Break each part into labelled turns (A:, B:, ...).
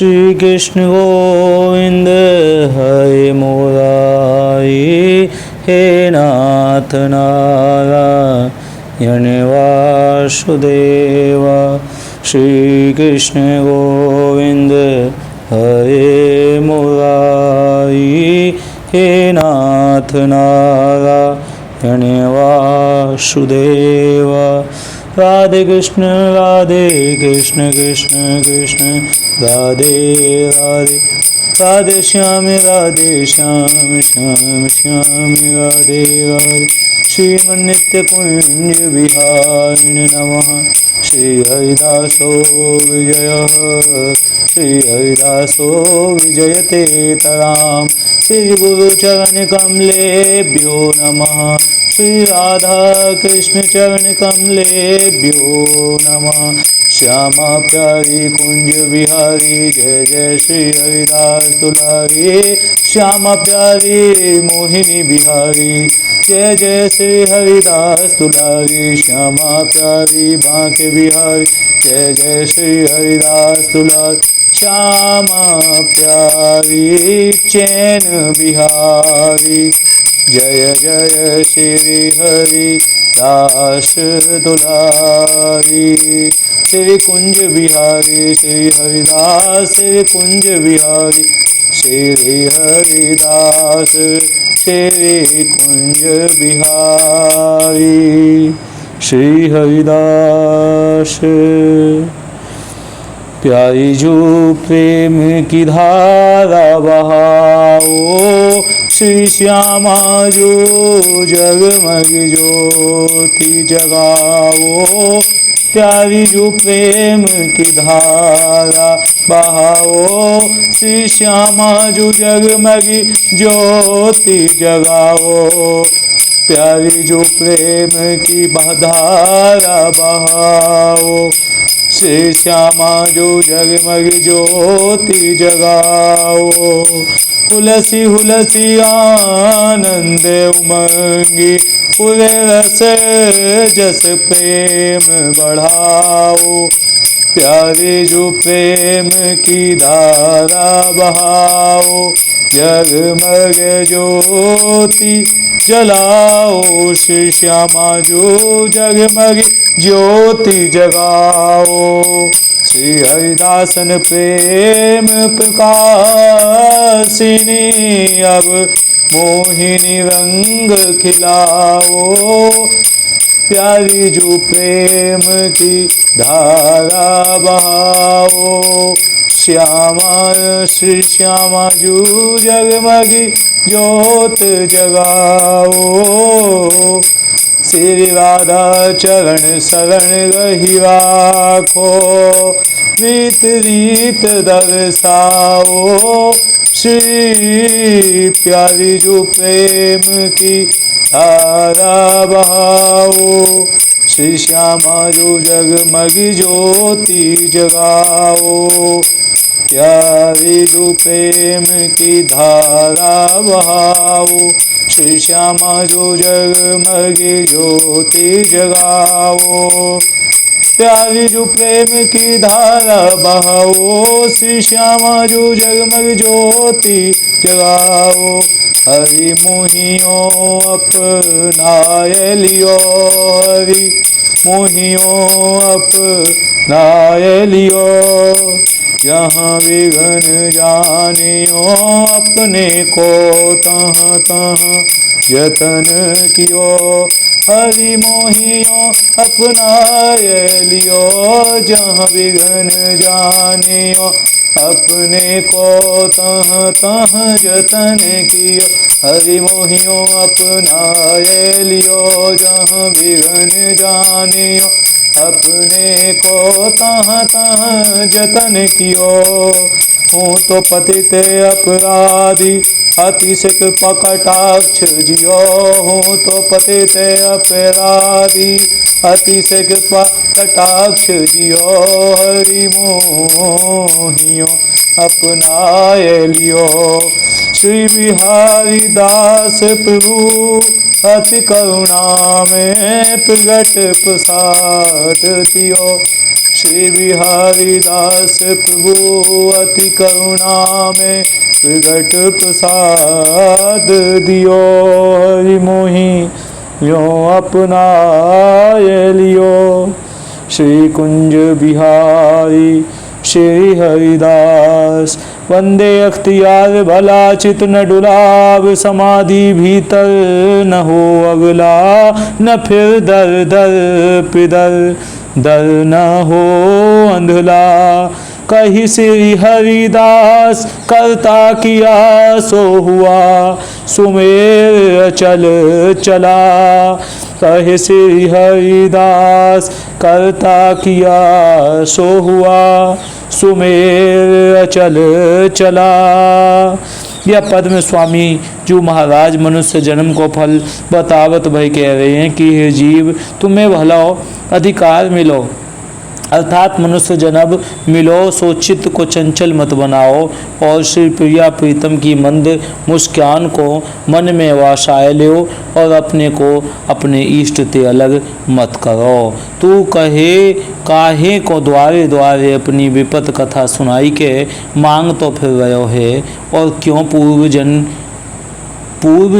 A: श्री कृष्ण गोविंद हरे मुरारी, हे नाथ नारायण वासुदेव। श्री कृष्ण गोविंद हरे मुरारी, हे नाथ नारायण वासुदेव। राधे कृष्ण कृष्ण कृष्ण राधे राधे, राधे श्याम श्याम श्याम राधे राधे। श्रीमन्नित्य कुंज विहारिण नमः। श्री हरिदासो विजय, श्री हरिदासो विजयते तराम। श्री गुरुचरण कमलेभ्यो नमः। श्री राधा कृष्ण चरण कमलेभ्यो नमः। श्यामा प्यारी कुंज बिहारी, जय जय श्री हरिदास दुलारी। श्यामा प्यारी मोहिनी बिहारी, जय जय श्री हरिदास दुलारी। श्यामा प्यारी बांके बिहारी, जय जय श्री हरिदास दुलारी। श्यामा प्यारी चैन बिहारी, जय जय श्री हरि दास दुलारी। श्री कुंज बिहारी श्री हरिदास, श्री कुंज बिहारी श्री हरिदास, श्री कुंज बिहारी श्री हरिदास। प्यारी जो प्रेम की धारा बहाओ, श्री श्यामा जो जगमग ज्योति जगाओ। प्यारी जो प्रेम की धारा बहाओ, श्री श्यामा जो जगमग ज्योति जगाओ। प्यारी जो प्रेम की धारा बहाओ, श्री श्यामा जो जगमग ज्योति जगाओ। हुलसी हुलसी आनंद उमंगी, पूरे रस जस प्रेम बढ़ाओ। प्यारे जो प्रेम की धारा बहाओ, जगमग ज्योति जलाओ। श्री श्यामा जो जगमग ज्योति जगाओ। श्री हरिदासन प्रेम प्रकाशिनी, अब मोहिनी रंग खिलाओ। प्यारी जो प्रेम की धारा बहाओ, श्यामा श्री श्यामा जो जगमगी ज्योत जगाओ। श्री राधा चरण शरण रही राखो, रीत रीत दर्शाओ। श्री प्यारी जो प्रेम की धारा बहाओ, श्री श्यामा जो जगमगी ज्योति जगाओ। प्यारी जो प्रेम की धारा बहाओ, श्री श्यामा जो जगमगी ज्योति जगाओ। प्यारी जो प्रेम की धारा बहाओ, श्री श्यामा जो जगमग ज्योति जगाओ। हरि मोहियो अपनाय लियो, हरि मोहियो अपनाय लियो। जहाँ विघन जानियो, अपने को तहाँ तहाँ यतन कियो। हरि मोहियो अपनाय लियो, जहाँ विघन जानियो, अपने को तहाँ तहाँ जतन कियो। हरि मोहियो अपनाय लियो, जहाँ विघन जानियो, अपने को तहाँ तहाँ जतन कियो। हूँ तो पतित अपराधी, अतिशय कटाक्ष जियो। हूँ तो पतित अपराधी, अतिशय कटाक्ष जियो। हरि मोहियो अपनाय लियो। श्री बिहारी दास प्रभु अति करुणा में प्रगट प्रसाद दियो। श्री बिहारी दास प्रभु अति करुणा में प्रगट प्रसाद दियो। हरि मोहि यो अपनाय लियो। श्री कुंज बिहारी श्री हरिदास वंदे अख्तियार भला चित न डुलाव समाधि भीतर न हो अगला न फिर दर दर पिदर दर न हो अंधला। कही श्री हरिदास करता किया सो हुआ सुमेर अचल चला। कहे श्री हरिदास करता किया सो हुआ सुमेर अचल चला। यह पद में स्वामी जो महाराज मनुष्य जन्म को फल बतावत भय कह रहे हैं कि हे जीव तुम्हें भला अधिकार मिलो अर्थात मनुष्य जन्म मिलो सो चित्त को चंचल मत बनाओ और श्री प्रिया प्रीतम की मंद मुस्कान को मन में वासाए लो और अपने को अपने इष्ट ते अलग मत करो। तू कहे काहे को द्वारे द्वारे अपनी विपत कथा सुनाई के मांग तो फिर रहो है और क्यों पूर्व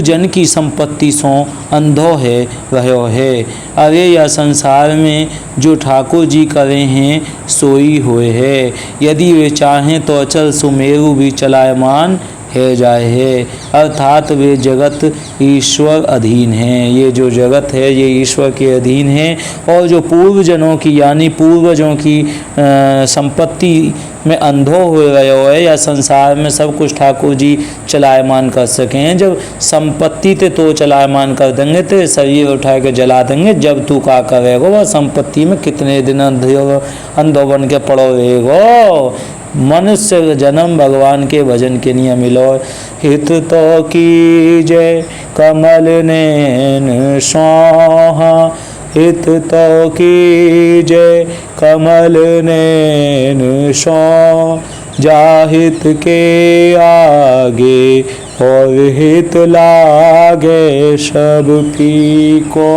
A: जन की संपत्ति सो अंधो है रहो है। अरे यह संसार में जो ठाकुर जी करे हैं सोई हुए है। यदि वे चाहें तो अचल सुमेरु भी चलायमान है जाए है अर्थात वे जगत ईश्वर अधीन है। ये जो जगत है ये ईश्वर के अधीन है और जो पूर्वजनों की यानी पूर्वजों की संपत्ति में अंधो हो रहे हो है या संसार में सब कुछ ठाकुर जी चलायमान कर सकें। जब संपत्ति ते तो चलायमान कर देंगे तो शरीर उठा के जला देंगे। जब तू का करेगो वह संपत्ति में कितने दिन अंधो बन के पड़ो रहेगो। मनुष्य जन्म भगवान के भजन के नियम मिलो। हित तो की जय कमल नैन स्वाहा हित तो की जय कमल नैन स्वाहा जाहित के आगे और हित लागे सब फीको।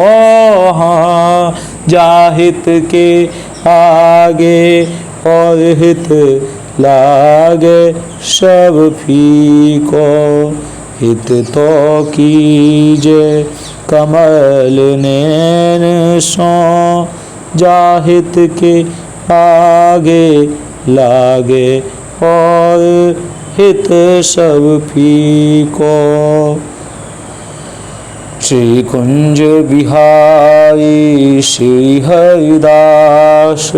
A: हाँ जाहित के आगे और हित लागे सब फीको। हित तो कीजे कमल नैन सो जाहित के आगे लागे और हित सब फीको। श्री कुंज बिहारी श्री हरिदास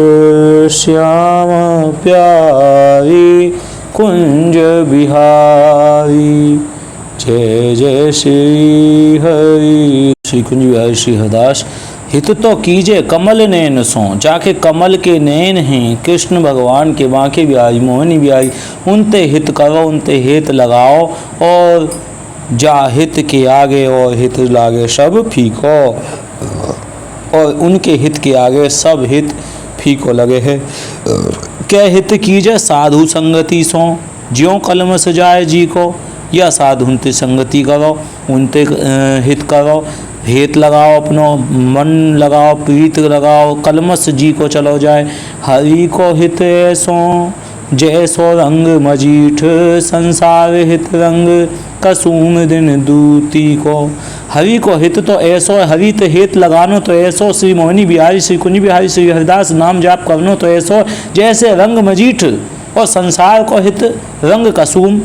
A: श्याम प्यारी कुंज बिहारी जय जय श्री हरि। श्री कुंज बिहारी श्री हरिदास हित तो कीजिए कमल नैन सो जाके कमल के नैन हैं कृष्ण भगवान के बांके बिहारी मोहनी बिहारी उनते हित करो उनते हित लगाओ और जा हित के आगे और हित लागे सब फीको। और उनके हित के आगे सब हित फीको लगे है। क्या हित कीजिए साधु संगति सो ज्यों कलम सजाए जी को या साधु उनते संगति करो उनते हित करो हित लगाओ अपनो मन लगाओ प्रीत लगाओ कलमस जी को चलो जाए। हरि को हित ऐसो जैसो रंग मजीठ संसार हित रंग कसूम दिन दूती को। हरि को हित तो ऐसो हरि तो हित लगानो तो ऐसो श्री मोहनी बिहारी श्री कुंज बिहारी श्री हरिदास नाम जाप करनो तो ऐसो जैसे रंग मजीठ और संसार को हित रंग कसूम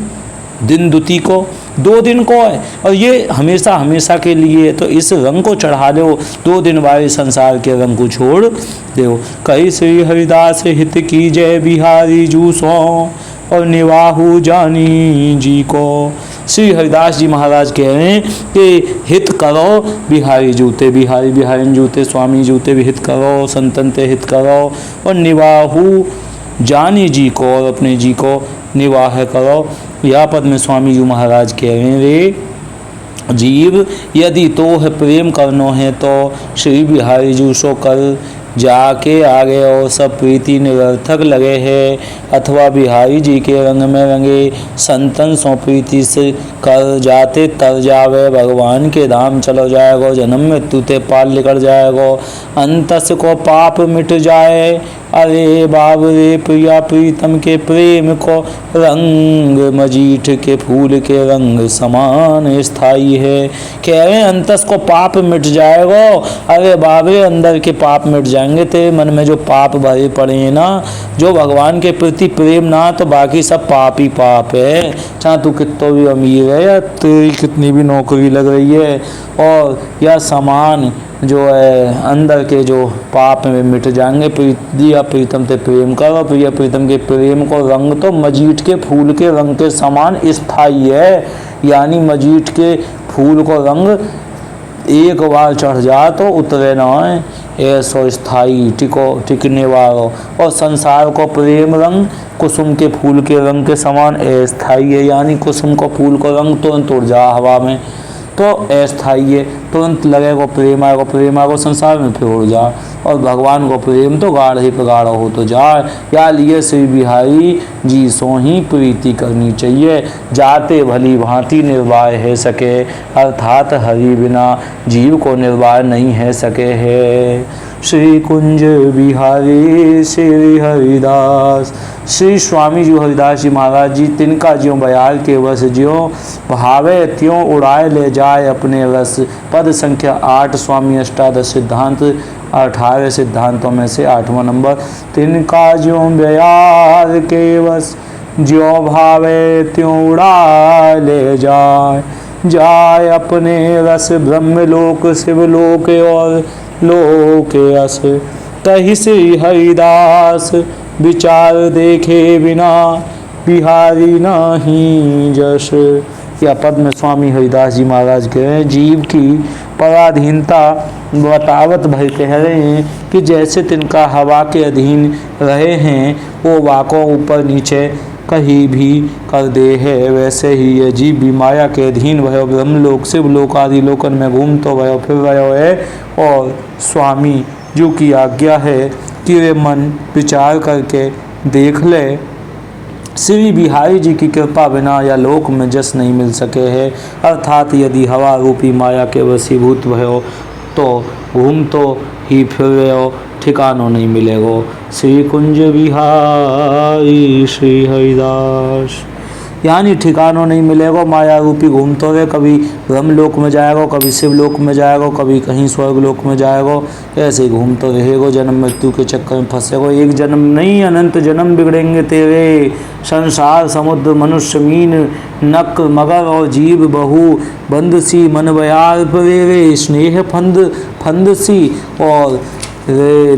A: दिन दुती को 2 दिन को है और ये हमेशा हमेशा के लिए तो इस रंग को चढ़ा दो 2 दिन वाले संसार के रंग को छोड़ दो। कई श्री हरिदास हित की जय बिहारी जूसो और निवाहु जानी जी को। श्री हरिदास जी महाराज कह रहे हैं कि हित करो बिहारी जूते बिहारी बिहारी जूते स्वामी जूते भी हित करो संतन ते हित करो और निवाहु जानी जी को और अपने जी को निवाह करो। यह पद में स्वामी जी महाराज कह रहे हैं रे जीव यदि तो है प्रेम करनो है तो श्री बिहारी जी सो कर जाके आगे और सब प्रीति निरर्थक लगे है अथवा बिहारी जी के रंग में रंगे संतन सो प्रीति से कर जाते तर जावे भगवान के धाम चलो जाएगो जन्म मृत्यु ते पाल निकल जाएगो अंतस को पाप मिट जाए अरे बाबरे प्रिया प्रीतम के प्रेम को रंग मजीठ के फूल के रंग समान स्थाई है। कह रहे अंतस को पाप मिट जाएगा। अरे बाबरे अंदर के पाप मिट जाएंगे, तेरे मन में जो पाप भरे पड़े हैं ना, जो भगवान के प्रति प्रेम ना, तो बाकी सब पाप ही पाप है। चाहे तू कितना भी अमीर है या तेरी कितनी भी नौकरी लग रही है, और या सामान जो है अंदर के जो पाप में मिट जाएंगे। प्रिया प्रीतम ते प्रेम करो, प्रिया प्रीतम के प्रेम को रंग तो मजीठ के फूल के रंग के समान स्थायी है। यानी मजीठ के फूल को रंग एक बार चढ़ जा तो उतरे ना है, ऐसो स्थायी टिकने वालों। और संसार को प्रेम रंग कुसुम के फूल के रंग के समान अस्थायी है। यानी कुसुम को फूल को रंग तुरंत उड़ जा हवा में, तो अस्थायी है, तुरंत लगेगा प्रेम आएगा संसार में फिर उड़ जा। और भगवान को प्रेम तो गाढ़ ही पे गाढ़ा हो तो जाए। या लिए श्री बिहारी जी सो ही प्रीति करनी चाहिए, जाते भली भांति निर्वाह है सके, अर्थात हरि बिना जीव को निर्वाह नहीं है सके है। श्री कुंज बिहारी श्री हरिदास। श्री स्वामी जी हरिदास जी महाराज जी, तिनका ज्यों बयाल के वश ज्यों भावे त्यों उड़ाए ले जाए अपने रस। पद संख्या 8, स्वामी अष्टादश सिद्धांत 18 सिद्धांतों में से 8वां नंबर। तिनका ज्यों बयाल के वश ज्यों भावे त्यों उड़ाए ले जाए अपने रस। ब्रह्मलोक शिवलोक और लोक अस, तहि श्री हरिदास विचार देखे बिना बिहारी नहीं जस। या पद में स्वामी हरिदास जी महाराज कह रहे हैं, जीव की पराधीनता बतावत भर कह रहे हैं कि जैसे तिनका हवा के अधीन रहे हैं, वो वाकों ऊपर नीचे कहीं भी कर दे है, वैसे ही ये जीव भी माया के अधीन भयो ब्रह्मलोक शिवलोक आदि लोकन में घूम तो भयो फिर भयो है। और स्वामी जो की आज्ञा है कि वे मन विचार करके देख ले, श्री बिहारी जी की कृपा बिना या लोक में जस नहीं मिल सके है। अर्थात यदि हवा रूपी माया के वशीभूत भयो तो घूम तो ही फिर रहो, ठिकानों नहीं मिलेगो। श्री कुंज बिहारी श्री हरिदास, यानी ठिकानों नहीं मिलेगा। माया रूपी घूमते हुए कभी ब्रह्मलोक में जाएगा, कभी शिवलोक में जाएगा, कभी कहीं स्वर्गलोक में जाएगा, ऐसे ही घूमते रहेगा, जन्म मृत्यु के चक्कर में फंसेगा। एक जन्म नहीं अनंत जन्म बिगड़ेंगे तेरे। संसार समुद्र मनुष्य मीन नक मगर और जीव बहु बंदसी मन बयार प्रेरे स्नेह फंद सी। और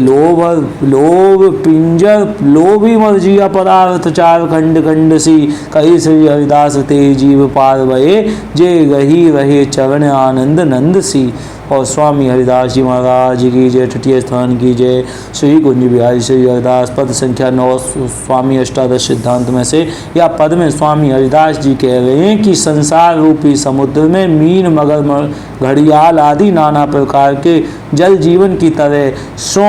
A: लोभ पिंजर लोभी मर्जिया पदार्थ चार खंड खंड सी। कही श्री हरिदास ते जीव पार भये, जे गही रहे चरण आनंद नंद सी। और स्वामी हरिदास जी महाराज की जय, तृतीय स्थान की जय। श्री कुंज बिहारी श्री हरिदास। पद संख्या 9, स्वामी अष्टादश सिद्धांत में से। या पद में स्वामी हरिदास जी कह रहे हैं कि संसार रूपी समुद्र में मीन मगर घड़ियाल आदि नाना प्रकार के जल जीवन की तरह सो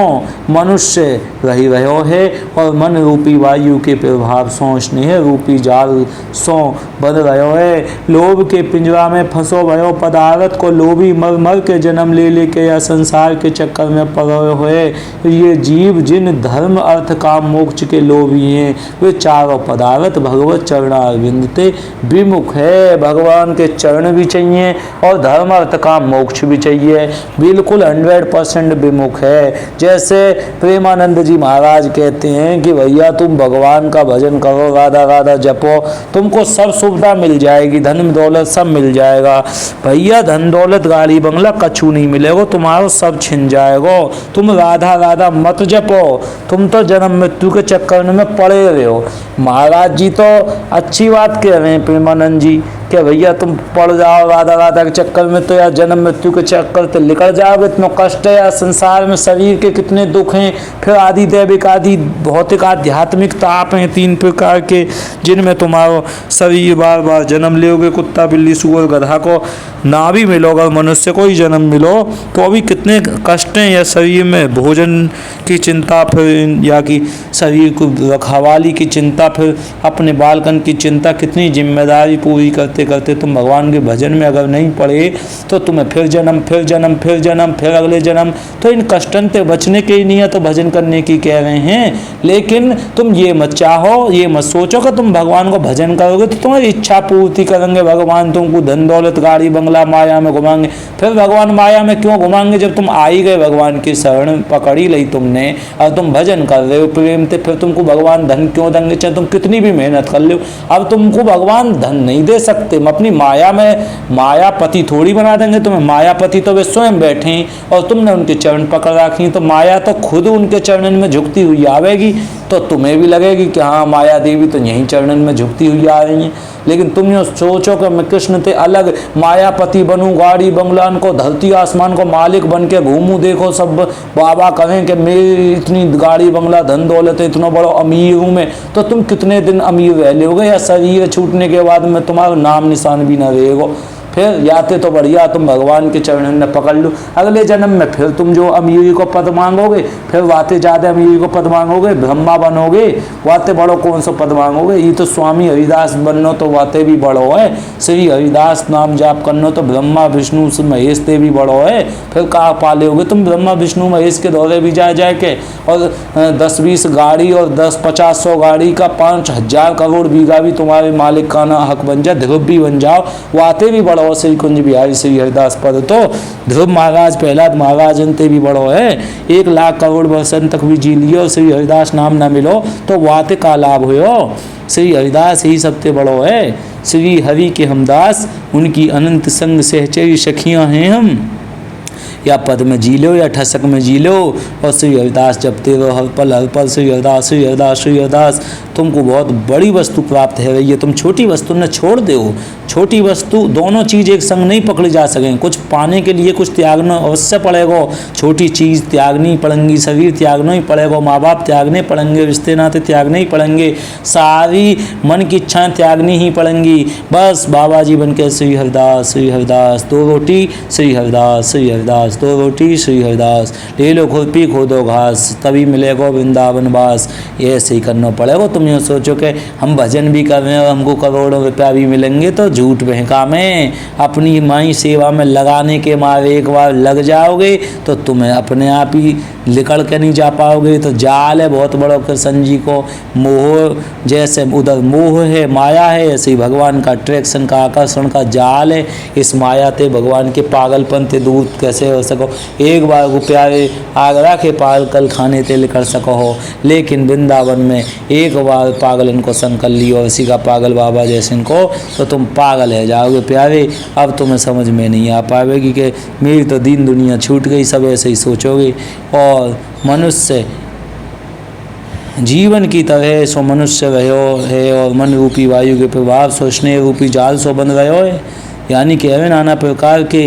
A: मनुष्य रही रहो है। और मन रूपी वायु के प्रभाव सो स्नेह रूपी जाल सो बन रहो है। लोभ के पिंजरा में फंसो भयो पदार्थ को लोभी मर मर के जन्म ले लेके या संसार के चक्कर में पड़े हुए ये जीव जिन धर्म अर्थ काम मोक्ष के लोभी हैं, वे चारों पदार्थ भगवत चरणारविंद ते विमुख है। भगवान के चरण भी चाहिए और धर्म अर्थ काम मोक्ष भी चाहिए, बिल्कुल 100% विमुख है। जैसे प्रेमानंद जी महाराज कहते हैं कि भैया तुम भगवान का भजन करो, राधा राधा जपो, तुमको सब सुविधा मिल जाएगी, धन दौलत सब मिल जाएगा। भैया धन दौलत गाड़ी बंगला कछु नहीं मिलेगा, तुम्हारा सब छिन जाएगा। तुम राधा राधा मत जपो, तुम तो जन्म मृत्यु के चक्कर में पड़े रहे हो। महाराज जी तो अच्छी बात कह रहे हैं प्रेमानंद जी कि भैया तुम पड़ जाओ राधा राधा के चक्कर में, तो यार जन्म मृत्यु के चक्कर तो निकल जाओगे। इतना कष्ट है यार संसार में, शरीर के कितने दुख हैं, फिर आदि दैविक आदि भौतिक आध्यात्मिक ताप हैं 3 प्रकार के, जिनमें तुम्हारा शरीर बार बार जन्म लोगे। कुत्ता बिल्ली सुअर गधा को ना भी मिलो, अगर मनुष्य को ही जन्म मिलो तो भी कितने कष्ट हैं। या शरीर में भोजन की चिंता, फिर या कि शरीर को रखवाली की चिंता, फिर अपने बालकन की चिंता, कितनी जिम्मेदारी पूरी करते करते करते तुम भगवान के भजन में अगर नहीं पड़े तो तुम्हें फिर जन्म फिर जन्म फिर जन्म फिर अगले जन्म। तो इन कष्टन से बचने के ही नहीं है तो भजन करने की कह रहे हैं। लेकिन तुम ये मत चाहो, ये मत सोचो कि तुम भगवान को भजन करोगे तो तुम्हारी इच्छा पूर्ति करेंगे भगवान, तुमको धन दौलत गाड़ी बंगला माया में घुमाएंगे। फिर भगवान माया में क्यों घुमाएंगे जब तुम आ ही गए भगवान की शरण पकड़ ही ली तुमने और तुम भजन कर रहे हो प्रेम से, फिर तुमको भगवान धन क्यों देंगे चाहे तुम कितनी भी मेहनत कर लो। अब तुमको भगवान धन नहीं दे सकते, अपनी माया में मायापति थोड़ी बना देंगे तुम्हें। मायापति तो वे स्वयं बैठे और तुमने उनके चरण पकड़ रखी, तो माया तो खुद उनके चरणन में झुकती हुई आवेगी तो तुम्हें भी लगेगी कि हाँ माया देवी तो यहीं चरणन में झुकती हुई आ रही हैं। लेकिन तुम यो सोचो कि मैं कृष्ण ते अलग मायापति बनूं, गाड़ी बंगलान को धरती आसमान को मालिक बन के घूमूं, देखो सब बाबा कहें कि मेरी इतनी गाड़ी बंगला धन दौलत है, इतना बड़ा अमीर हूँ मैं, तो तुम कितने दिन अमीर रह लोगे या शरीर छूटने के बाद में तुम्हारा नाम निशान भी न रहेगा। फिर याते तो बढ़िया तुम भगवान के चरणन में पकड़ लो, अगले जन्म में फिर तुम जो अमीरी को पद मांगोगे फिर वाते ज़्यादा अमीरी को पद मांगोगे, ब्रह्मा बनोगे, वाते बड़ो कौन सा पद मांगोगे। ये तो स्वामी हरिदास बननो तो वाते भी बड़ो है, श्री हरिदास नाम जाप करनो तो ब्रह्मा विष्णु महेश ते भी बड़ो है। फिर कहाँ पाले तुम ब्रह्मा विष्णु महेश के दौरे भी जाए के और 10-20 गाड़ी और 10-50-100 गाड़ी का 5,000 करोड़ बीघा भी तुम्हारे मालिक का ना हक बन जाए, ध्रुव भी बन जाओ, वाते भी बड़ो श्री कुंज बिहारी श्री हरिदास पद। तो ध्रुव महाराज प्रहलाद महाराज अंते भी बड़ो है, 1 लाख करोड़ वर्षन तक भी जी लियो और श्री हरिदास नाम ना मिलो तो वाते का लाभ हो। श्री हरिदास ही सबसे बड़ो है, श्री हरि के हमदास, उनकी अनंत संग सहचरी सखियां हैं हम। या पद में जी लो या ठसक में जी लो और श्री हरिदास जपते रहो हर पल श्री हरिदास श्री हरिदास श्री हरिदास। तुमको बहुत बड़ी वस्तु प्राप्त है रही है, तुम छोटी वस्तु न छोड़ दो। छोटी वस्तु दोनों चीज़ एक संग नहीं पकड़ी जा सकेंगे, कुछ पाने के लिए कुछ त्यागना अवश्य पड़ेगा। छोटी चीज़ त्यागनी पड़ेंगी, शरीर त्यागना ही पड़ेगा, माँ बाप त्यागने पड़ेंगे, रिश्ते नाते त्यागने ही पड़ेंगे, सारी मन की इच्छाएं त्यागनी ही पड़ेंगी। बस बाबा जी बन के श्री हरिदास 2 रोटी श्री हरिदास 2 रोटी श्री हरिदास, ले लो खुरपी खोदो घास, तभी मिलेगा वृंदावन वास। ये ऐसे ही करना पड़ेगा। तुम ये सोचो कि हम भजन भी कर रहे हैं और हमको करोड़ों रुपया भी मिलेंगे तो झूठ बहका में। अपनी माई सेवा में लगाने के मारे एक बार लग जाओगे तो तुम्हें अपने आप ही निकल के नहीं जा पाओगे। तो जाल है बहुत बड़ा कृष्ण जी को, मोह जैसे उधर मोह है माया है, ऐसे ही भगवान का अट्रैक्शन का आकर्षण का जाल है। इस माया ते भगवान के पागलपन ते दूर कैसे हो सको। एक बार को प्यारे आगरा के पागल खाने ते कर सको हो, लेकिन वृंदावन में एक बार पागल इनको संग कर लियो इसी का पागल बाबा जैसे इनको, तो तुम पागल है जाओगे प्यारे। अब तुम्हें समझ में नहीं आ पाएगी कि मेरी तो दीन दुनिया छूट गई, सब ऐसे ही सोचोगे। और मनुष्य जीवन की तरह सो मनुष्य रहो है और मन रूपी वायु के प्रभाव सो स्नेह रूपी जाल सो बन रहो है। यानी कि नाना प्रकार के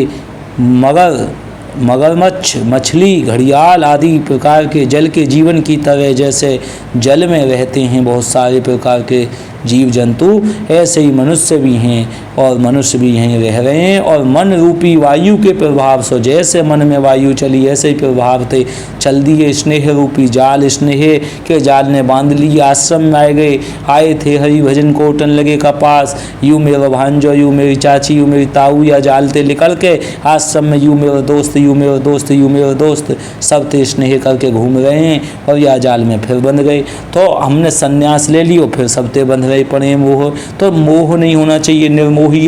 A: मगरमच्छ मछली घड़ियाल आदि प्रकार के जल के जीवन की तरह जैसे जल में रहते हैं बहुत सारे प्रकार के जीव जंतु, ऐसे ही मनुष्य भी हैं और मनुष्य भी यहीं रह रहे हैं। और मन रूपी वायु के प्रभाव से जैसे मन में वायु चली ऐसे ही प्रभाव थे चल दिए स्नेह रूपी जाल, स्नेह के जाल ने बांध लिए। आश्रम में आए थे हरि भजन कोटन लगे कपास, यूँ मेरा भांजो यूँ मेरी चाची यूँ मेरी ताऊ या जाल थे निकल के आश्रम में यूँ मेरा दोस्त यूँ मेरा दोस्त यूँ मेरा दोस्त सब थे स्नेह करके घूम रहे हैं और या जाल में फिर बंध गए। तो हमने संन्यास ले लियो फिर सब ते बंध रहे पड़े मोह। तो मोह नहीं होना चाहिए, निर्मोही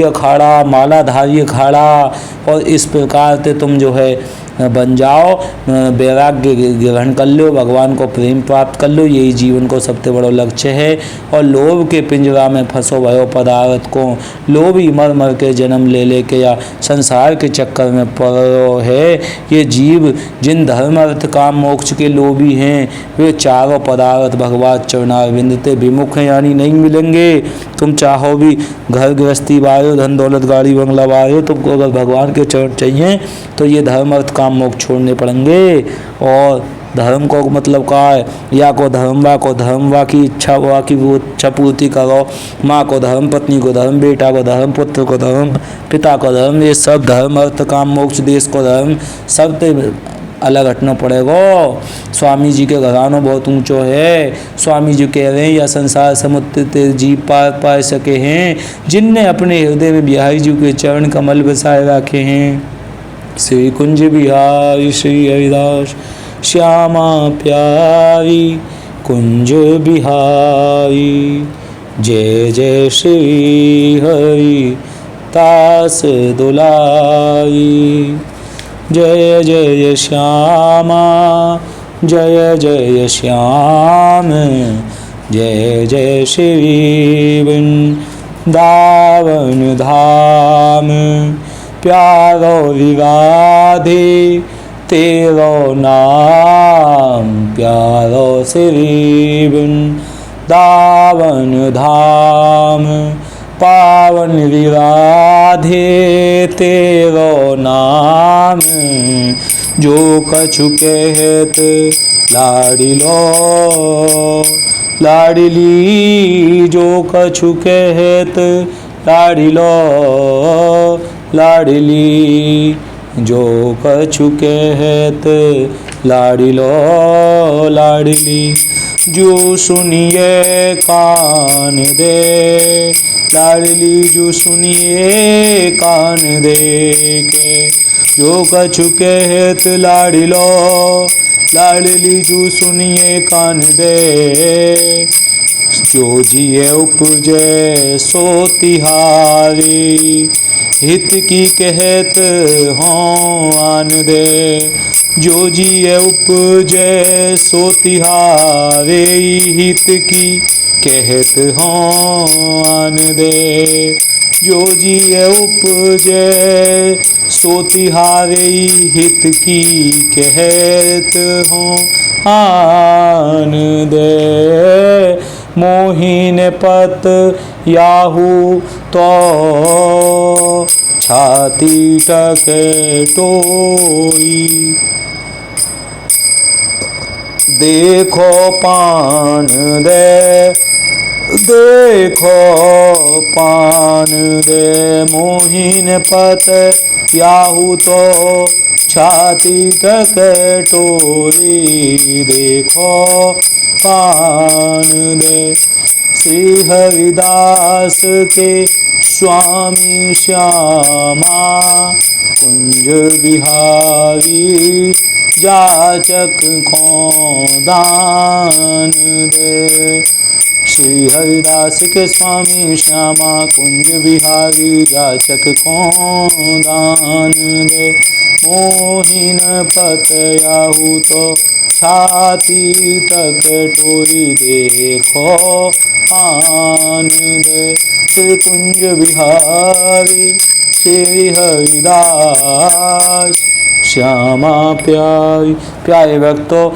A: अखाड़ा मालाधारी अखाड़ा। और इस प्रकार से तुम जो है बन जाओ, वैराग्य ग्रहण कर लो, भगवान को प्रेम प्राप्त कर लो, यही जीवन को सबसे बड़ा लक्ष्य है। और लोभ के पिंजरा में फंसो भयो पदार्थ को, लोभ ही मर मर के जन्म ले लेके या संसार के चक्कर में पड़ो है। ये जीव जिन धर्म अर्थ काम मोक्ष के लोभी हैं वे चारों पदार्थ भगवान चरणारविंद ते विमुख हैं, यानी नहीं मिलेंगे। तुम चाहो भी घर गृहस्थी वायो धन दौलत गाड़ी बंगला वायो, तुमको अगर भगवान के चरण चाहिए तो ये धर्म अर्थ काम मोक्ष छोड़ने पड़ेंगे। और धर्म को मतलब का है या को धर्मवा की इच्छा वा की वो इच्छा पूर्ति करो, माँ को धर्म, पत्नी को धर्म, बेटा को धर्म, पुत्र को धर्म, पिता को धर्म, ये सब धर्म अर्थ काम मोक्ष देश को धर्म सब अलग हटना पड़ेगा। स्वामी जी के घरानो बहुत ऊंचो है। स्वामी जी कह रहे हैं या संसार समुद्र ते जी पार पा सके हैं जिनने अपने हृदय में बिहारी जी के चरण कमल बसाए रखे हैं। श्री कुंज बिहारी श्री हरिदास श्यामा प्यारी कुंज बिहारी। जय जय श्री हरि दास दुलारी। जय जय श्यामा जय जय श्याम। जय जय श्री वृंदावन धाम। प्यारो विराधे तेरो नाम। प्यारो श्री वृंदावन धाम। पावन विराधे तेरो नाम। जो कछु कहत लाडिलो लाडली। जो कछु कहत लाडिलो लाडली। जो कछु कहत लाडिलो लाडली। जो सुनिए कान दे लाडली। जो सुनिए कान दे के। जो कछु कहत लाडिलो लाडली। जो सुनिए कान दे। जो जिये उपजे सो तिहारी। हित की कहत हों आन दे। जो जिये उपजे सो तिहारे। हित की कहत हों आन दे। जो जिये उपजे सो तिहारे। हित की कहत हों आन दे। मोहिन पत याहू तो छाती टके टोई। देखो पान दे देखो पान दे। मोहिन पत याहू तो छाती टके टोरी। देखो पान दे। श्री हरिदास के स्वामी श्यामा कुंज बिहारी। जाचक को दान दे। श्री हरिदास के स्वामी श्यामा कुंज बिहारी। जाचक को दान दे। मोहिन पत याहू तो छाती तक टोरी। देखो पान दे। श्री कुंज बिहारी श्री हरिदास श्यामा प्यारी। प्यारे भक्तों,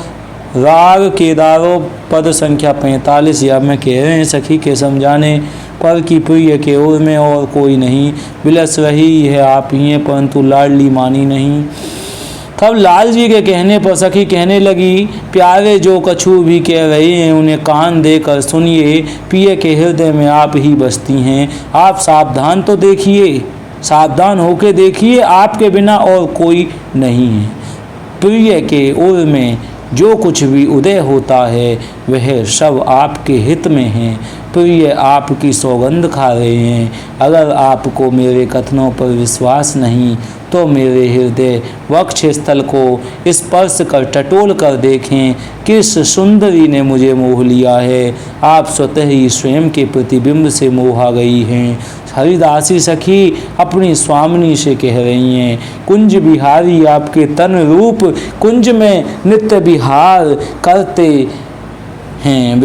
A: राग केदारो पद संख्या 45 या में कह रहे हैं सखी के समझाने पर की प्रिय के ओर में और कोई नहीं। बिलस रही है आप ही हैं परंतु लाडली मानी नहीं। तब लाल जी के कहने पर सखी कहने लगी, प्यारे जो कछु भी कह रहे हैं उन्हें कान देकर सुनिए। पिए के हृदय में आप ही बसती हैं। आप सावधान तो देखिए, सावधान होके देखिए, आपके बिना और कोई नहीं है। प्रिय के ओर में जो कुछ भी उदय होता है वह सब आपके हित में है। प्रिय आपकी सौगंध खा रहे हैं। अगर आपको मेरे कथनों पर विश्वास नहीं तो मेरे हृदय वक्ष स्थल को स्पर्श कर टटोल कर देखें, किस सुंदरी ने मुझे मोह लिया है। आप स्वतः ही स्वयं के प्रतिबिंब से मोहा गई हैं। हरिदासी सखी अपनी स्वामिनी से कह रही हैं, कुंज बिहारी आपके तन रूप कुंज में नित्य विहार करते हैं।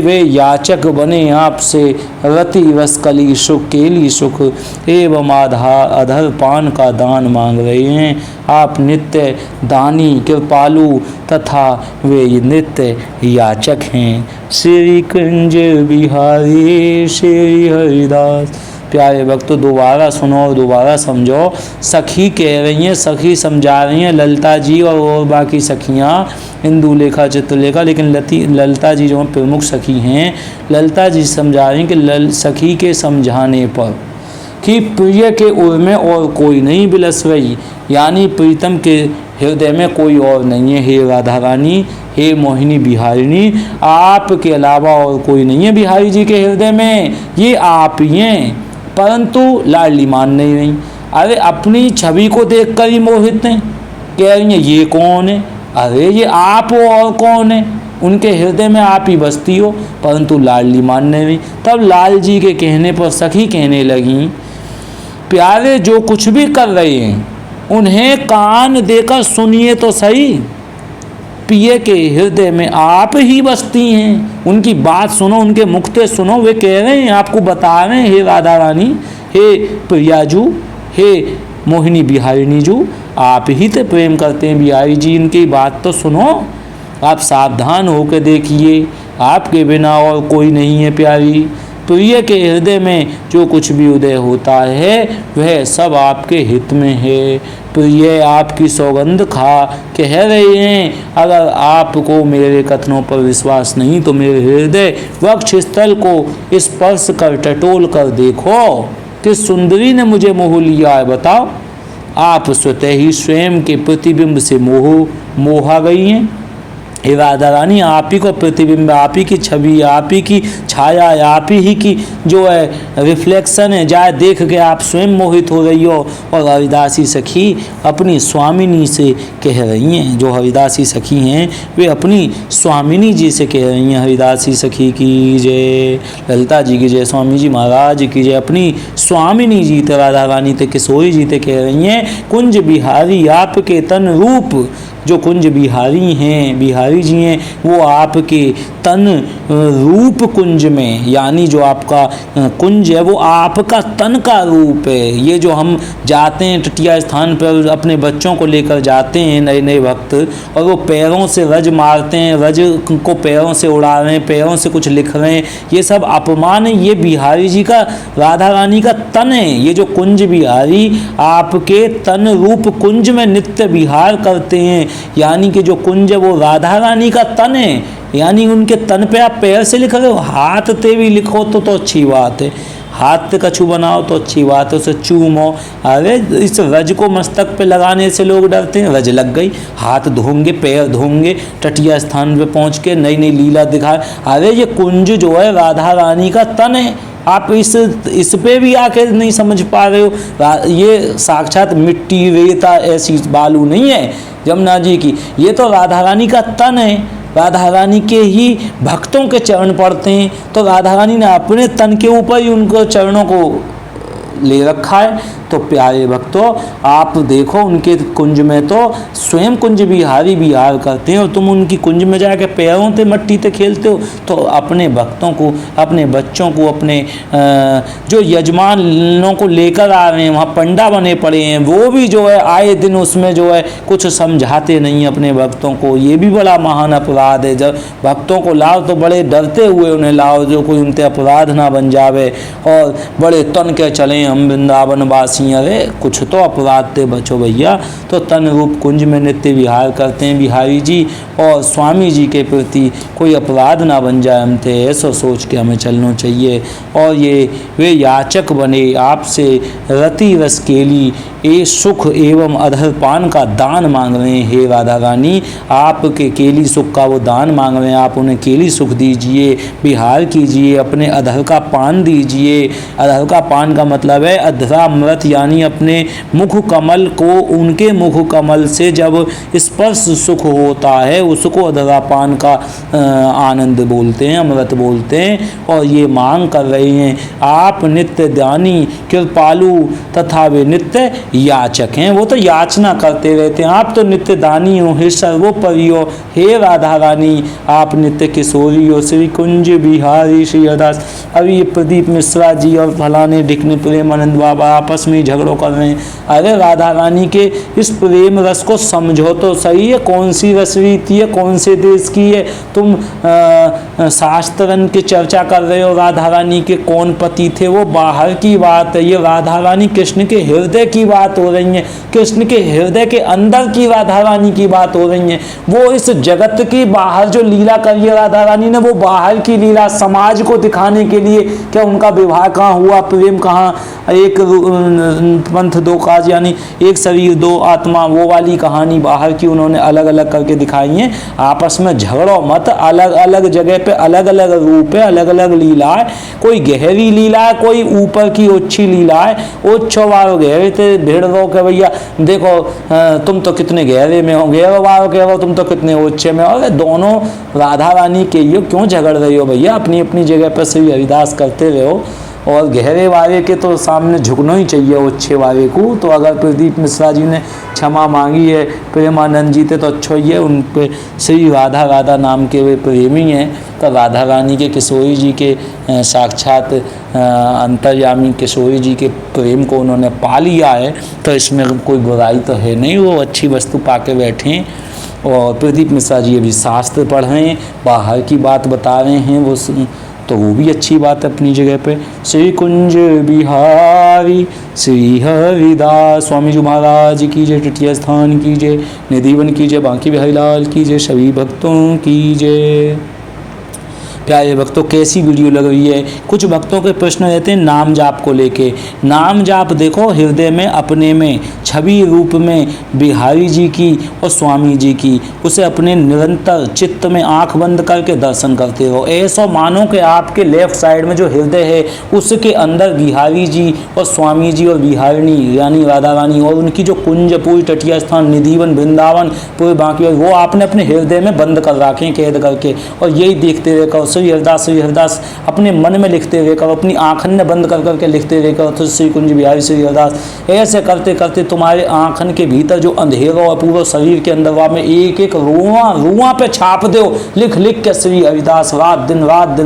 A: वे याचक बने आपसे रति रसकली सुख केली सुख एवं अधर पान का दान मांग रहे हैं। आप नित्य दानी कृपालु तथा वे नित्य याचक हैं। श्री कुंज बिहारी श्री हरिदास। प्यारे भक्तों, दोबारा सुनो और दोबारा समझो। सखी कह रही हैं, सखी समझा रही हैं, ललिता जी और बाकी सखियाँ इंदुलेखा चित्रलेखा, लेकिन ललिता जी जो प्रमुख सखी हैं, ललिता जी समझा रही हैं कि सखी के समझाने पर कि प्रिय के उर में और कोई नहीं बिलसवई, यानी प्रीतम के हृदय में कोई और नहीं है। हे राधा रानी, हे मोहिनी बिहारिणी, आपके अलावा और कोई नहीं है बिहारी जी के हृदय में, ये आप ही हैं। परंतु लाडली मान नहीं रही। अरे अपनी छवि को देखकर ही मोहित हैं, कह रही हैं ये कौन है। अरे ये आप हो और कौन है, उनके हृदय में आप ही बसती हो, परंतु लाडली मान नहीं रही। तब लाल जी के कहने पर सखी कहने लगी, प्यारे जो कुछ भी कर रहे हैं उन्हें कान देकर सुनिए तो सही। पिए के हृदय में आप ही बसती हैं, उनकी बात सुनो, उनके मुख से सुनो। वे कह रहे हैं, आपको बता रहे हैं, हे राधा रानी, हे प्रियाजू, हे मोहिनी बिहारिणी जू, आप ही से प्रेम करते हैं बिहारी जी, इनकी बात तो सुनो। आप सावधान होकर देखिए, आपके बिना और कोई नहीं है प्यारी। प्रिय के हृदय में जो कुछ भी उदय होता है वह सब आपके हित में है। प्रिय आपकी सौगंध खा कह रहे हैं, अगर आपको मेरे कथनों पर विश्वास नहीं तो मेरे हृदय वक्ष स्थल को स्पर्श कर टटोल कर देखो, किस सुंदरी ने मुझे मोह लिया है बताओ। आप स्वतः ही स्वयं के प्रतिबिंब से मोहा गई हैं। हे राधा रानी, आप ही को प्रतिबिंब, आप ही की छवि, आप ही की छाया, आप ही की जो है रिफ्लेक्शन है, जाए देख के आप स्वयं मोहित हो रही हो। और हरिदासी सखी अपनी स्वामिनी से कह रही हैं, जो हरिदासी सखी हैं वे अपनी स्वामिनी जी से कह रही हैं। हरिदासी सखी की जय, ललिता जी की जय, स्वामी जी महाराज की जय। अपनी स्वामिनी जी ते राधा रानी ते किशोरी जी ते कह रही हैं, कुंज बिहारी आपके तन रूप, जो कुंज बिहारी हैं, बिहारी जी हैं, वो आपके तन रूप कुंज में, यानी जो आपका कुंज है वो आपका तन का रूप है। ये जो हम जाते हैं तटिया स्थान पर, अपने बच्चों को लेकर जाते हैं नए नए भक्त, और वो पैरों से रज मारते हैं, रज को पैरों से उड़ा रहे हैं, पैरों से कुछ लिख रहे हैं, ये सब अपमान है। ये बिहारी जी का, राधा रानी का तन है। ये जो कुंज बिहारी आपके तन रूप कुंज में नित्य विहार करते हैं, यानी कि जो कुंज है वो राधा रानी का तन है, यानी उनके तन पे आप पैर से लिख रहे हो, हाथ ते भी लिखो तो अच्छी बात है, हाथ कछु बनाओ तो अच्छी बात है, उसे चूमो। अरे इस रज को मस्तक पे लगाने से लोग डरते हैं, रज लग गई, हाथ धोंगे, पैर धोंगे, तटिया स्थान पे पहुंच के नई नई लीला दिखाए। अरे ये कुंज जो है राधा रानी का तन है, आप इस पे भी आके नहीं समझ पा रहे हो। ये साक्षात मिट्टी रेता ऐसी बालू नहीं है जमुना जी की, ये तो राधा रानी का तन है। राधा रानी के ही भक्तों के चरण पड़ते हैं, तो राधा रानी ने अपने तन के ऊपर ही उनको चरणों को ले रखा है। तो प्यारे भक्तों, आप देखो उनके कुंज में तो स्वयं कुंज बिहारी विहार करते हैं, और तुम उनकी कुंज में जाके पैरों से मट्टी से खेलते हो। तो अपने भक्तों को, अपने बच्चों को, अपने जो यजमानों को लेकर आ रहे हैं, वहाँ पंडा बने पड़े हैं, वो भी जो है आए दिन उसमें जो है कुछ समझाते नहीं अपने भक्तों को। ये भी बड़ा महान अपराध है। जब भक्तों को लाओ तो बड़े डरते हुए उन्हें लाओ, जो कोई उनसे अपराध ना बन जावे, और बड़े तन के चलें हम वृंदावन वासी। अरे कुछ तो अपराध थे बचो भैया। तो तन रूप कुंज में नित्य विहार करते हैं बिहारी जी, और स्वामी जी के प्रति कोई अपराध ना बन जाए हम थे, ऐसा सोच के हमें चलना चाहिए। और ये वे याचक बने आपसे रति रस केली, ये सुख एवं अधर पान का दान मांग रहे हैं। हे राधा रानी, आपके केली सुख का वो दान मांग रहे हैं, आप उन्हें केली सुख दीजिए, विहार कीजिए, अपने अधर का पान दीजिए। अधर का पान का मतलब है अधरामृत, यानी अपने मुख कमल को, उनके मुख कमल से जब स्पर्श सुख होता है उसको अधरापान का आनंद बोलते हैं, अमृत बोलते हैं। और ये मांग कर रहे हैं, आप नित्य दानी कृपालु तथा वे नित्य याचक हैं। वो तो याचना करते रहते हैं, आप तो नित्य दानी हो, हे सर्वोपरि हो। हे राधा रानी, आप नित्य किशोरी हो, श्री कुंज बिहारी श्री हरदास। अभी ये प्रदीप मिश्रा जी और फलाने ढिकने प्रेमानंद बाबा आपस में ही झगड़ों कर रहे हैं। अरे राधा रानी के इस प्रेम रस को समझो तो सही है, कौन सी रसरीति है, कौन से देश की है। तुम शास्त्रन की चर्चा कर रहे हो, राधा रानी के कौन पति थे, वो बाहर की बात है। ये राधा रानी कृष्ण के हृदय की बात हो रही है, कृष्ण के हृदय के अंदर की राधा रानी की बात हो रही है। वो इस जगत की बाहर जो लीला करी है राधा रानी ने, वो बाहर की लीला समाज को दिखाने के लिए, क्या उनका विवाह कहाँ हुआ, प्रेम कहाँ, एक पंथ दो काज, यानी एक शरीर दो आत्मा, वो वाली कहानी बाहर की उन्होंने अलग अलग करके दिखाई है। आपस में झगड़ो मत, अलग अलग जगह पे अलग अलग रूप है, अलग अलग लीला है। कोई गहरी लीला है, कोई ऊपर की ओछी लीला है। ओछो वारो गहरे थे भेड़ रो के भैया देखो तुम तो कितने गहरे में हो, गहरो वारो कह रहो तुम तो कितने ओछे में हो। अरे दोनों राधा रानी के ये क्यों झगड़ रही हो भैया, अपनी अपनी जगह पर श्री हरिदास करते रहो। और गहरे वाले के तो सामने झुकना ही चाहिए ओछे वाले को। तो अगर प्रदीप मिश्रा जी ने क्षमा मांगी है, प्रेमानंद जी थे, तो अच्छा ही है। उन पे श्री राधा राधा नाम के वे प्रेमी हैं, तो राधा रानी के किशोरी जी के साक्षात अंतर्यामी किशोरी जी के प्रेम को उन्होंने पा लिया है, तो इसमें कोई बुराई तो है नहीं, वो अच्छी वस्तु पा के बैठे हैं। और प्रदीप मिश्रा जी अभी शास्त्र पढ़ रहे हैं, बाहर की बात बता रहे हैं, तो वो भी अच्छी बात है अपनी जगह पे। श्री कुंज बिहारी श्री हरिदास स्वामी जी महाराज की जय, तृतीय स्थान की जय, निधिवन की जय, बांकी बिहारी लाल की जय, सभी भक्तों की जय। प्यारे भक्तों, कैसी वीडियो लग रही है। कुछ भक्तों के प्रश्न रहते हैं नाम जाप को लेके। नाम जाप देखो हृदय में अपने में छवि रूप में बिहारी जी की और स्वामी जी की, उसे अपने निरंतर चित्त में आंख बंद करके दर्शन करते हो। ऐसा मानो कि आपके लेफ्ट साइड में जो हृदय है उसके अंदर बिहारी जी और स्वामी जी और बिहारिणी यानी राधा रानी और उनकी जो कुंज पूरी तटीय स्थान निधिवन वृंदावन पूरे बाकी वो आपने अपने हृदय में बंद कर रखे हैं कैद करके, और यही देखते रहकर श्री हरिदास अपने मन में लिखते हुए करो, अपनी आँखन ने बंद कर करके लिखते हुए करो। तो श्री कुंज बिहारी श्री हरिदास ऐसे करते करते तुम्हारे आँखन के भीतर जो अंधेरा और पूरे शरीर के अंदर वहाँ में एक एक रुआ पे छाप दो, लिख लिख के श्री हरिदास रात दिन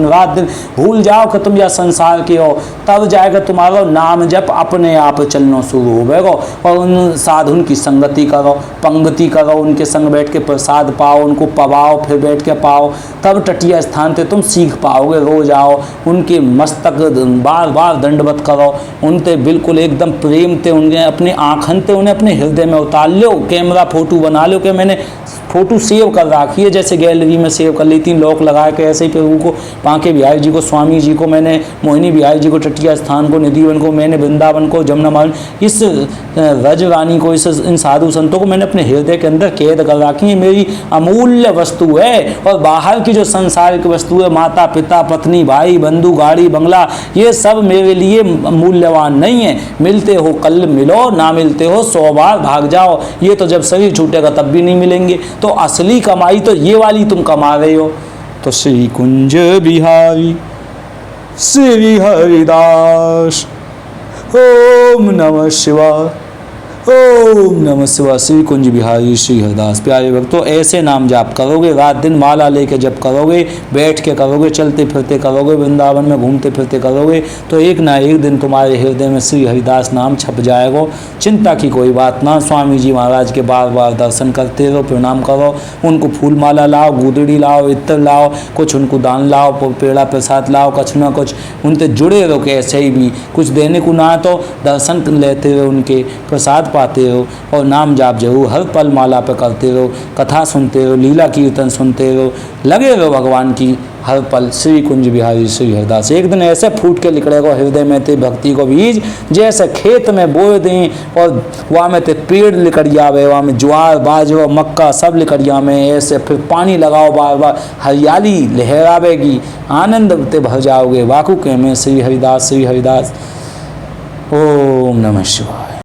A: भूल जाओ कि तुम यह संसार के हो। तब जाएगा तुम्हारा नाम जप अपने आप चलना शुरू होगा। और उन साधुन की संगति करो, पंगति करो, उनके संग बैठ के प्रसाद पाओ, उनको पवाओ, फिर बैठ के पाओ, तब तटीय स्थान पे तुम सीख पाओगे। रोज आओ, उनके मस्तक बार बार दंडवत करो, उनते बिल्कुल एकदम प्रेम थे, उनके अपने आँखन थे, उन्हें अपने हृदय में उतार लो। कैमरा फोटो बना लो कि मैंने फोटो सेव कर रखी है, जैसे गैलरी में सेव कर ली थी लॉक लगा के, ऐसे ही प्रभु को बांके बिहारी जी को स्वामी जी को मैंने, मोहिनी बिहारी जी को तटीय स्थान को, निधिवन को मैंने, वृंदावन को, जमुना माल, इस रज रानी को, इस इन साधु संतों को मैंने अपने हृदय के अंदर कैद कर रखी है। मेरी अमूल्य वस्तु है। और बाहर की जो सांसारिक वस्तु है, माता पिता पत्नी भाई बंधु गाड़ी बंगला, ये सब मेरे लिए मूल्यवान नहीं है। मिलते हो कल मिलो, ना मिलते हो 100 बार भाग जाओ। ये तो जब शरीर छूटेगा तब भी नहीं मिलेंगे। तो असली कमाई तो ये वाली तुम कमा रहे हो। तो श्री कुंज बिहारी श्री हरिदास ओम नमः शिवाय, ओम नमः शिवाय। श्री कुंज बिहारी श्री हरिदास। प्यारे भक्तों, ऐसे नाम जाप करोगे, रात दिन माला लेके जप करोगे, बैठ के करोगे, चलते फिरते करोगे, वृंदावन में घूमते फिरते करोगे, तो एक ना एक दिन तुम्हारे हृदय में श्री हरिदास नाम छप जाएगा। चिंता की कोई बात ना। स्वामी जी महाराज के बार बार दर्शन करते रहो, प्रणाम करो, उनको फूल माला लाओ, गुदड़ी लाओ, इत्र लाओ, कुछ उनको दान लाओ, पेड़ा प्रसाद लाओ, कुछ ना कुछ उनसे जुड़े रहो। कैसे ही भी कुछ देने को ना तो दर्शन लेते रहो, उनके प्रसाद पाते हो, और नाम जाप जरूर हर पल माला पे करते रहो, कथा सुनते रहो, लीला कीर्तन सुनते रहो, लगे रहो भगवान की हर पल। श्री कुंज बिहारी श्री हरिदास। एक दिन ऐसे फूट के निकलेगा हृदय में थे भक्ति को बीज, जैसे खेत में बोए दें और वहाँ में ते पेड़ लिकड़ आवे, वहाँ में ज्वार बाजरा मक्का सब लिकड़ में, ऐसे फिर पानी लगाओ बार बार, हरियाली लहरावेगी, आनंद ते भर जाओगे। वाकू के में श्री हरिदास ओम नमः शिवाय।